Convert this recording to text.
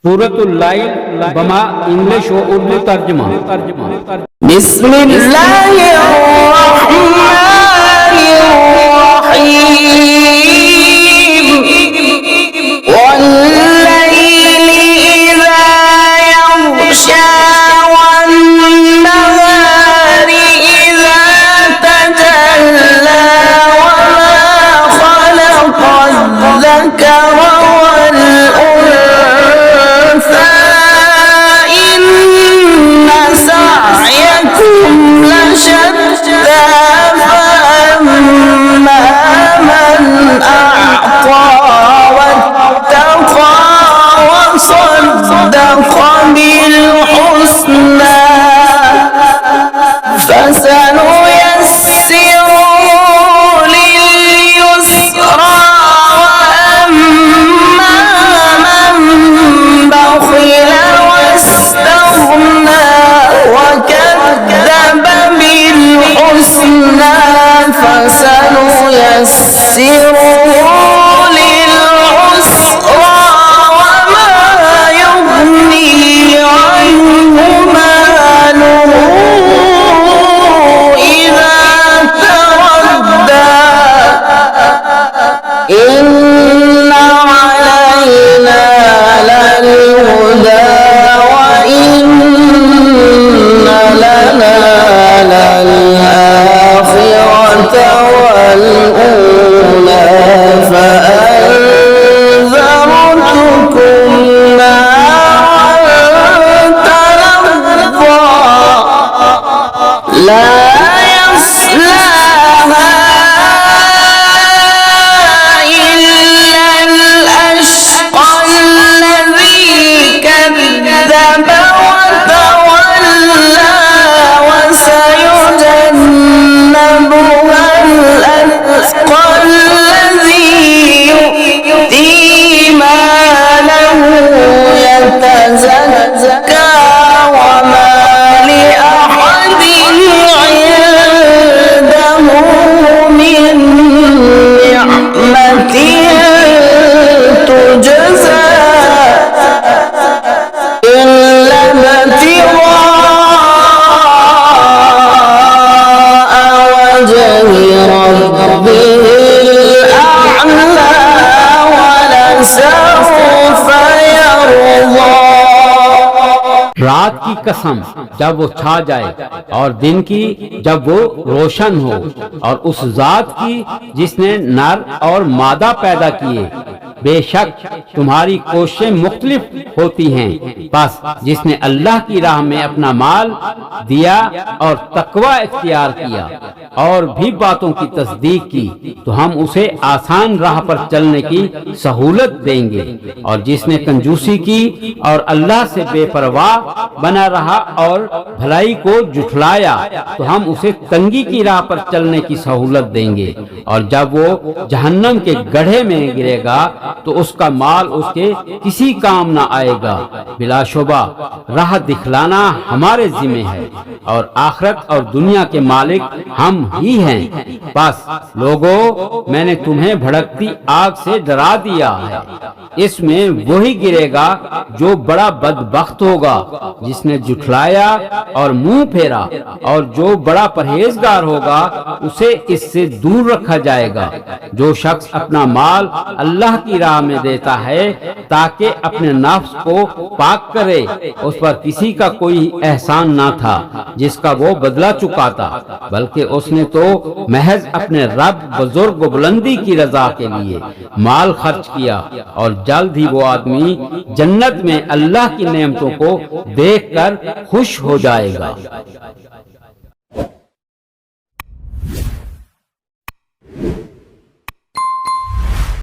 सूरतुल लाइल बमा इंग्लिश व उर्दू तर्जुमा। बिस्मिल्लाहिर्रहमानिर्रहीम वल्लैलि इज़ा यग़शा वन्नहारि इज़ा तजल्ला वमा खलक़ल ज़करा वल उन्सा إن سعيكم لشتى فأما من أعطى واتقى وصدق بالحسنى فسنيسره لليسرى وأما من بخل واستغنى وكذب بالحسنى فسنيسره للعسرى وما يغني عنه ماله إذا تردى إن علينا للهدى وإن لنا للآخرة والأولى فأنذرتكم نارا تلظى لا يصلاها إلا الأشقى الذي كذب وتولى وسيجنبها الأتقى الذي يؤتي ماله يتزكى وما لأحد عنده من نعمة تجزى إلا ابتغاء وجه ربه الأعلى ولسوف يرضى। रात की कसम जब वो छा जाए और दिन की जब वो रोशन हो, और उस जात की जिसने नर और मादा पैदा किए। बेशक तुम्हारी कोशिशें मुख्तलिफ होती हैं, बस जिसने अल्लाह की राह में अपना माल दिया और तकवा इख्तियार किया और भी बातों की तस्दीक की, तो हम उसे आसान राह पर चलने की सहूलत देंगे। और जिसने कंजूसी की और अल्लाह से बेपरवाह बना रहा और भलाई को जुठलाया, तो हम उसे तंगी की राह पर चलने की सहूलत देंगे। और जब वो जहन्नम के गड्ढे में गिरेगा तो उसका माल उसके किसी काम ना आएगा। बिलाशुबा राह दिखलाना हमारे जिम्मे है, और आखिरत और दुनिया के मालिक हम ही हैं। बस लोगों, मैंने तुम्हें भड़कती आग से डरा दिया है। इसमें वही गिरेगा जो बड़ा बदबख्त होगा, जिसने जुठलाया और मुंह फेरा, और जो बड़ा परहेजगार होगा उसे इससे दूर रखा जाएगा। जो शख्स अपना माल अल्लाह की राह में देता है ताकि अपने नफ्स को पाक करे, उस पर किसी का कोई एहसान ना था जिसका वो बदला चुकाता, बल्कि उसने तो महज अपने रब बुजुर्ग बुलंदी की रजा के लिए माल खर्च किया। और जल्द ही वो आदमी जन्नत में अल्लाह की नेमतों को देखकर खुश हो जाएगा।